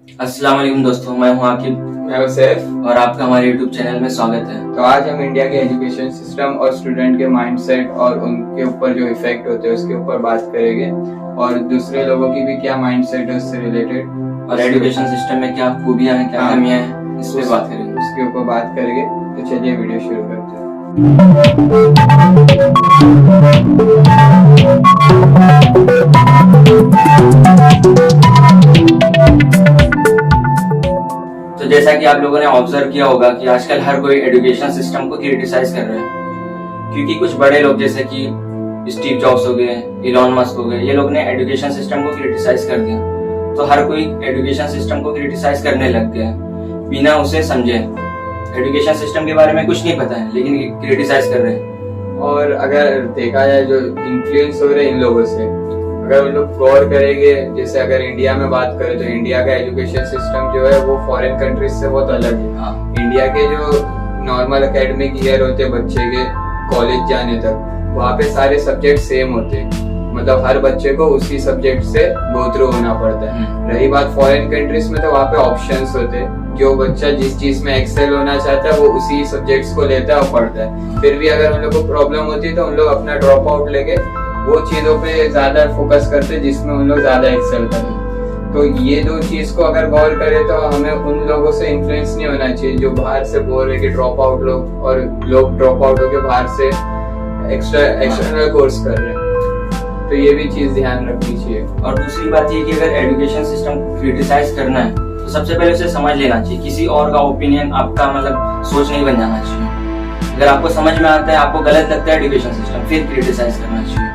अस्सलाम वालेकुम दोस्तों, मैं हूं आकिब मैं हूं सैफ और आपका हमारे यूट्यूब चैनल में स्वागत है। तो आज हम इंडिया के एजुकेशन सिस्टम और स्टूडेंट के माइंडसेट और उनके ऊपर जो इफेक्ट होते हैं उसके ऊपर बात करेंगे और दूसरे लोगों की भी क्या माइंडसेट है उससे रिलेटेड और एजुकेशन सिस्टम में क्या खूबियां हैं, क्या कमियां हैं, इस पे बात करेंगे। उसके ऊपर बात करेंगे। तो चलिए वीडियो शुरू करते हैं। तो जैसा कि आप लोगों ने ऑब्जर्व किया होगा कि आजकल हर कोई एजुकेशन सिस्टम को क्रिटिसाइज कर रहे हैं, क्योंकि कुछ बड़े लोग जैसे कि स्टीव जॉब्स हो गए, इलॉन मस्क हो गए, ये लोग ने एजुकेशन सिस्टम को क्रिटिसाइज कर दिया। तो हर कोई एजुकेशन सिस्टम को क्रिटिसाइज करने लग गया बिना उसे समझे। एजुकेशन सिस्टम के बारे में कुछ नहीं पता है लेकिन क्रिटिसाइज कर रहे हैं। और अगर देखा जाए जो इन्फ्लुएंस हो रहे हैं इन लोगों से, अगर उन लोग गौर करेंगे, जैसे अगर इंडिया में बात करें तो इंडिया का एजुकेशन सिस्टम जो है वो फॉरेन कंट्रीज से बहुत अलग है। हाँ। इंडिया के जो नॉर्मल एकेडमिक ईयर होते हैं बच्चे के कॉलेज जाने तक, वहाँ पे सारे सब्जेक्ट सेम होते हैं, मतलब हर बच्चे को उसी सब्जेक्ट से गो थ्रू होना पड़ता है। रही बात फॉरेन कंट्रीज में, तो वहाँ पे ऑप्शंस होते हैं, जो बच्चा जिस चीज में एक्सेल होना चाहता है वो उसी सब्जेक्ट्स को लेता है और पढ़ता है। फिर भी अगर उन लोग को प्रॉब्लम होती है तो उन लोग अपना ड्रॉप आउट लेके वो चीजों पे ज्यादा फोकस करते हैं जिसमें उन लोग ज्यादा एक्सेल करें। तो ये दो चीज को अगर गौर करें तो हमें उन लोगों से इन्फ्लुएंस नहीं होना चाहिए जो बाहर से बोल रहे कि ड्रॉप आउट लोग, और लोग ड्रॉप आउट होकर बाहर से एक्सटर्नल कोर्स कर रहे हैं। तो ये भी चीज ध्यान रखनी चाहिए। और दूसरी बात ये कि अगर एजुकेशन सिस्टम क्रिटिसाइज करना है तो सबसे पहले उसे समझ लेना चाहिए। किसी और का ओपिनियन आपका मतलब सोच नहीं बन जाना चाहिए। अगर आपको समझ में आता है, आपको गलत लगता है एजुकेशन सिस्टम, फिर क्रिटिसाइज करना चाहिए।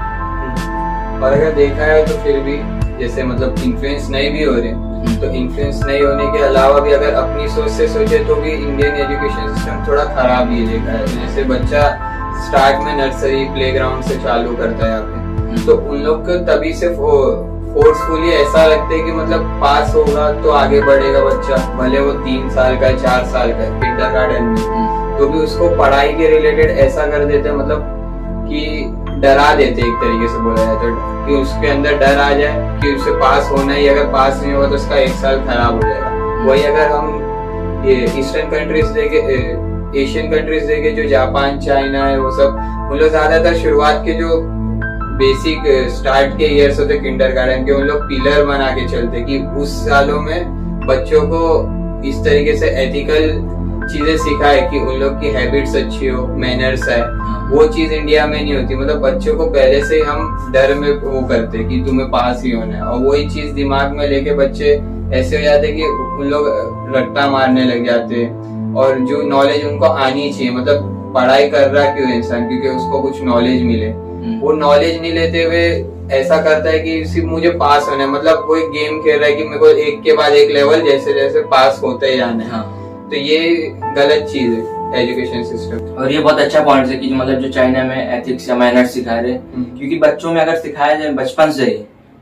और अगर देखा है तो फिर भी जैसे मतलब इन्फ्लुएंस नहीं भी हो रहे, तो इन्फ्लुएंस नहीं होने के अलावा भी अगर अपनी सोच से सोचे तो भी इंडियन एजुकेशन सिस्टम थोड़ा खराब ही देखा है। जैसे बच्चा स्टार्ट में नर्सरी प्लेग्राउंड से चालू करता है यहाँ पे, तो उन लोग को तभी से फोर्सफुली ऐसा लगता है कि मतलब पास होगा तो आगे बढ़ेगा बच्चा, भले वो 3 साल का 4 साल का है किंडरगार्टन में, तो भी उसको पढ़ाई के रिलेटेड ऐसा कर देते हैं, मतलब कि डरा देते एक तरीके से बोला जाए तो, कि उसके अंदर डर आ जाए कि उसे पास होना ही, अगर पास नहीं होगा तो उसका 1 साल खराब हो जाएगा। वही अगर हम ये ईस्टर्न कंट्रीज देखे, एशियन कंट्रीज देखे, जो जापान चाइना है, वो सब उन लोग ज्यादातर शुरुआत के जो बेसिक स्टार्ट के ईयर्स होते किंडरगार्टन के, उन लोग पिलर बना के चलते कि उस सालों में बच्चों को इस तरीके से एथिकल चीजें सिखाए कि उन लोग की हैबिट्स अच्छी हो, मैनर्स है। वो चीज इंडिया में नहीं होती, मतलब बच्चों को पहले से हम डर में वो करते कि तुम्हें पास ही होना है, और वही चीज दिमाग में लेके बच्चे ऐसे हो जाते कि उन लोग रट्टा मारने लग जाते। और जो नॉलेज उनको आनी चाहिए, मतलब पढ़ाई कर रहा क्यों इंसान, क्योंकि उसको कुछ नॉलेज मिले, वो नॉलेज नहीं लेते हुए ऐसा करता है कि सिर्फ मुझे पास होना है, मतलब वो एक गेम खेल रहा है कि मेरे को एक के बाद एक लेवल जैसे जैसे पास होते जाना है। तो ये गलत चीज है एजुकेशन सिस्टम। और ये बहुत अच्छा पॉइंट है कि मतलब जो चाइना में एथिक्स या मैनर्स सिखा रहे, क्योंकि बच्चों में अगर सिखाया जाए बचपन से ही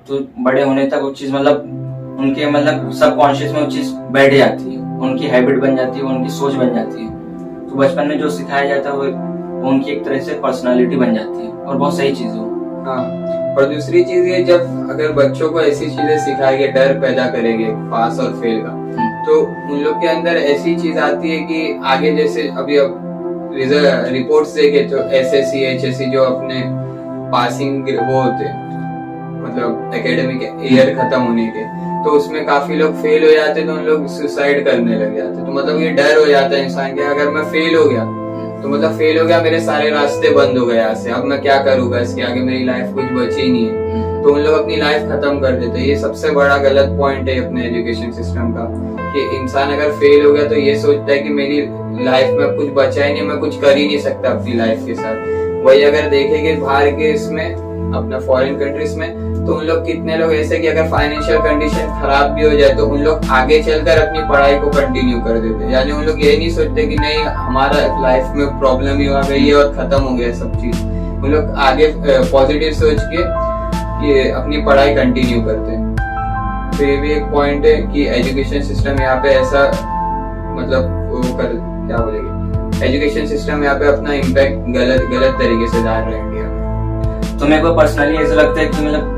तो बड़े होने तक वो चीज मतलब उनके मतलब सबकॉन्शियस में वो चीज बैठ जाती है, उनकी हैबिट बन जाती है, उनकी सोच बन जाती है। तो बचपन में जो सिखाया जाता है वो उनकी एक तरह से पर्सनालिटी बन जाती है और बहुत सही चीज हो। हाँ, और दूसरी चीज ये, जब अगर बच्चों को ऐसी चीजें सिखाएंगे, डर पैदा करेंगे पास और फेल का, तो उन लोग के अंदर ऐसी चीज आती है कि आगे जैसे अभी अब रिपोर्ट्स देखे तो एसएससी एचएससी जो अपने पासिंग वो होते मतलब एकेडमिक ईयर खत्म होने के, तो उसमें काफी लोग फेल हो जाते, तो उन लोग सुसाइड करने लग जाते। तो मतलब ये डर हो जाता है इंसान के, अगर मैं फेल हो गया तो मतलब फेल हो गया, मेरे सारे रास्ते बंद हो गए यहाँ से, अब मैं क्या करूंगा, इसके आगे मेरी लाइफ कुछ बची ही नहीं है। तो उन लोग अपनी लाइफ खत्म कर देते हैं। ये सबसे बड़ा गलत पॉइंट है अपने एजुकेशन सिस्टम का, कि इंसान अगर फेल हो गया तो ये सोचता है कि मेरी लाइफ में कुछ बचा ही नहीं, मैं कुछ कर ही नहीं सकता अपनी लाइफ के साथ। वही अगर देखेंगे बाहर के इसमें अपना फॉरेन कंट्रीज में, तो उन लोग कितने लोग ऐसे कि अगर फाइनेंशियल कंडीशन खराब भी हो जाए तो उन लोग आगे चलकर अपनी पढ़ाई को कंटिन्यू कर देते। यानी उन लोग ये नहीं सोचते कि नहीं हमारा लाइफ में प्रॉब्लम ही आ गई है और खत्म हो गया सब चीज। उन लोग आगे पॉजिटिव सोच के कि अपनी पढ़ाई कंटिन्यू करते हैं। तो ये भी एक पॉइंट है कि एजुकेशन सिस्टम यहाँ पे ऐसा मतलब वो कर क्या बोलेंगे, एजुकेशन सिस्टम यहाँ पे अपना इम्पैक्ट गलत तरीके से डाल रहा है इंडिया में। तो मेरे को पर्सनली ऐसा लगता है कि मतलब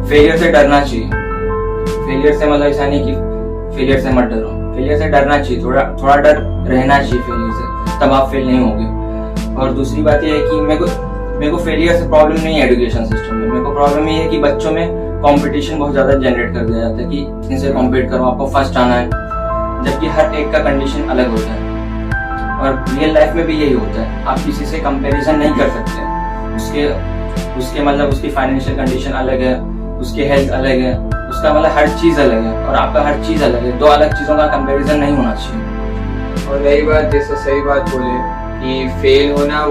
फेलियर से डरना चाहिए। फेलियर से मतलब ऐसा नहीं कि फेलियर से मत डरो, फेलियर से डरना चाहिए, थोड़ा डर रहना चाहिए फेलियर से, तब आप फेल नहीं होगे। और दूसरी बात यह है कि मेरे को फेलियर से प्रॉब्लम नहीं है एजुकेशन सिस्टम में, मेरे को प्रॉब्लम ये है कि बच्चों में कंपटीशन बहुत ज्यादा जनरेट कर दिया जाता है कि इनसे कॉम्पीट करो, आपको फर्स्ट आना है, जबकि हर एक का कंडीशन अलग होता है। और रियल लाइफ में भी यही होता है, आप किसी से कंपैरिजन नहीं कर सकते, उसके मतलब उसकी फाइनेंशियल कंडीशन अलग है, उसकी हेल्थ अलग है, उसका मतलब हर चीज अलग है और आपका हर चीज अलग है, दो अलग चीजों का कंपैरिजन नहीं होना चाहिए। और रही बात, जैसे सही बात बोले कि फेल होना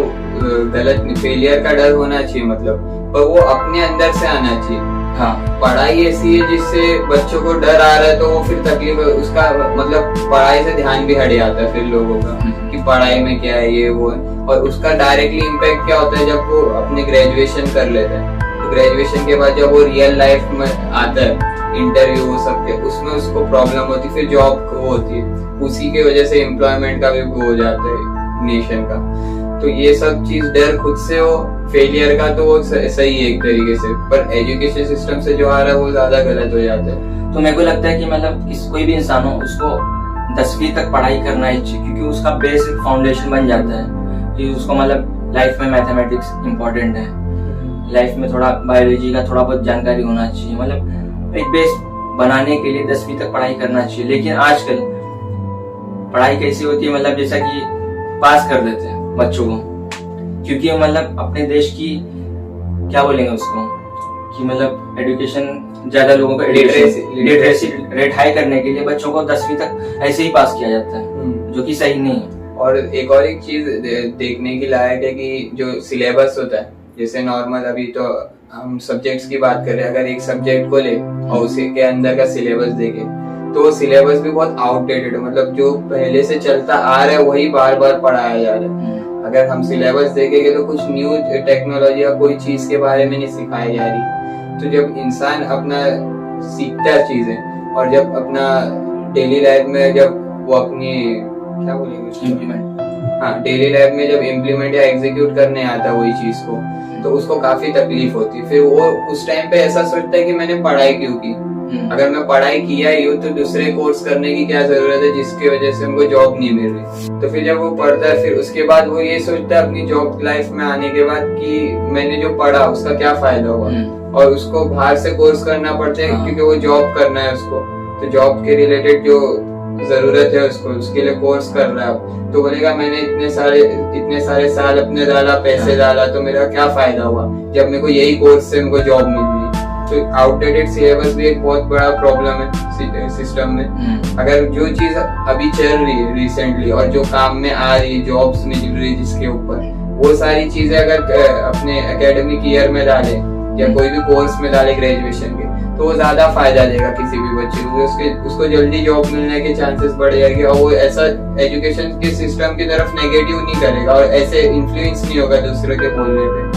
गलत नहीं, फेलियर का डर होना चाहिए मतलब, पर वो अपने अंदर से आना चाहिए। हाँ, पढ़ाई ऐसी है जिससे बच्चों को डर आ रहा है तो वो फिर तकलीफ, उसका मतलब पढ़ाई से ध्यान भी हट जाता है फिर लोगों का कि पढ़ाई में क्या है ये वो है। और उसका डायरेक्टली इम्पैक्ट क्या होता है जब वो अपने ग्रेजुएशन कर लेते हैं, तो ग्रेजुएशन के बाद जब वो रियल लाइफ में आता है, इंटरव्यू हो सकते, उसमें उसको प्रॉब्लम होती है, फिर जॉब वो होती है, उसी की वजह से एम्प्लॉयमेंट का भी वो हो जाता है नेशन का। तो ये सब चीज डर खुद से हो, फेलियर का तो वो सही है एक तरीके से, पर एजुकेशन सिस्टम से जो आ रहा है वो ज्यादा गलत हो जाता है। तो मेरे को लगता है कि मतलब कोई भी इंसान हो उसको 10वीं तक पढ़ाई करना ही चाहिए, क्योंकि उसका बेसिक फाउंडेशन बन जाता है कि उसको मतलब लाइफ में मैथमेटिक्स इम्पोर्टेंट है, लाइफ में थोड़ा बायोलॉजी का थोड़ा बहुत जानकारी होना चाहिए, मतलब एक बेस बनाने के लिए 10वीं तक पढ़ाई करना चाहिए। लेकिन आजकल पढ़ाई कैसी होती है, मतलब जैसा कि पास कर देते हैं बच्चों को, क्योंकि मतलब अपने देश की क्या बोलेंगे उसको कि मतलब एजुकेशन ज्यादा लोगों का लिटरेसी रेट हाई करने के लिए बच्चों को 10वीं तक ऐसे ही पास किया जाता है, जो कि सही नहीं है। और एक चीज देखने की लायक है कि जो सिलेबस होता है, जैसे नॉर्मल अभी तो हम सब्जेक्ट्स की बात कर रहे हैं, अगर एक सब्जेक्ट को ले और उसके अंदर का सिलेबस देखें तो वो सिलेबस भी बहुत आउटडेटेड है, मतलब जो पहले से चलता आ रहा है वही बार बार पढ़ाया जा रहा है। अगर हम सिलेबस देखेंगे तो कुछ न्यू टेक्नोलॉजी या कोई चीज के बारे में नहीं सिखाई जा रही। तो जब इंसान अपना सीखता है चीजें और जब अपना डेली लाइफ में जब वो अपनी क्या बोलेंगे इम्प्लीमेंट, हाँ डेली लाइफ में जब इम्प्लीमेंट या एग्जीक्यूट करने आता है वही चीज को, तो उसको काफी तकलीफ होती है। फिर वो उस टाइम पे ऐसा सोचता है कि मैंने पढ़ाई क्यों की, अगर मैं पढ़ाई किया ही हूँ तो दूसरे कोर्स करने की क्या जरूरत है जिसकी वजह से हमको जॉब नहीं मिल रही। तो फिर जब वो पढ़ता है फिर उसके बाद वो ये सोचता है अपनी जॉब लाइफ में आने के बाद कि मैंने जो पढ़ा उसका क्या फायदा हुआ, और उसको बाहर से कोर्स करना पड़ता है क्योंकि वो जॉब करना है उसको, तो जॉब के रिलेटेड जो जरूरत है उसको, उसके लिए कोर्स कर रहा है, तो बोलेगा मैंने इतने सारे साल अपने डाला, पैसे डाला, तो मेरा क्या फायदा हुआ जब मेरे को यही कोर्स से मेरे को जॉब मिल रही। तो आउटडेटेड सिलेबस भी एक बहुत बड़ा प्रॉब्लम है सिस्टम में। अगर जो चीज अभी चल रही है रिसेंटली और जो काम में आ रही है, जॉब्स मिल रही है जिसके ऊपर, वो सारी चीजें अगर अपने एकेडमिक ईयर में डाले या कोई भी कोर्स में डाले ग्रेजुएशन के, तो वो ज्यादा फायदा देगा किसी भी बच्चे को, उसको जल्दी जॉब मिलने के चांसेस बढ़ जाएंगे और वो ऐसा एजुकेशन के सिस्टम की तरफ नेगेटिव नहीं करेगा और ऐसे इन्फ्लुएंस नहीं होगा दूसरे के बोलने पे।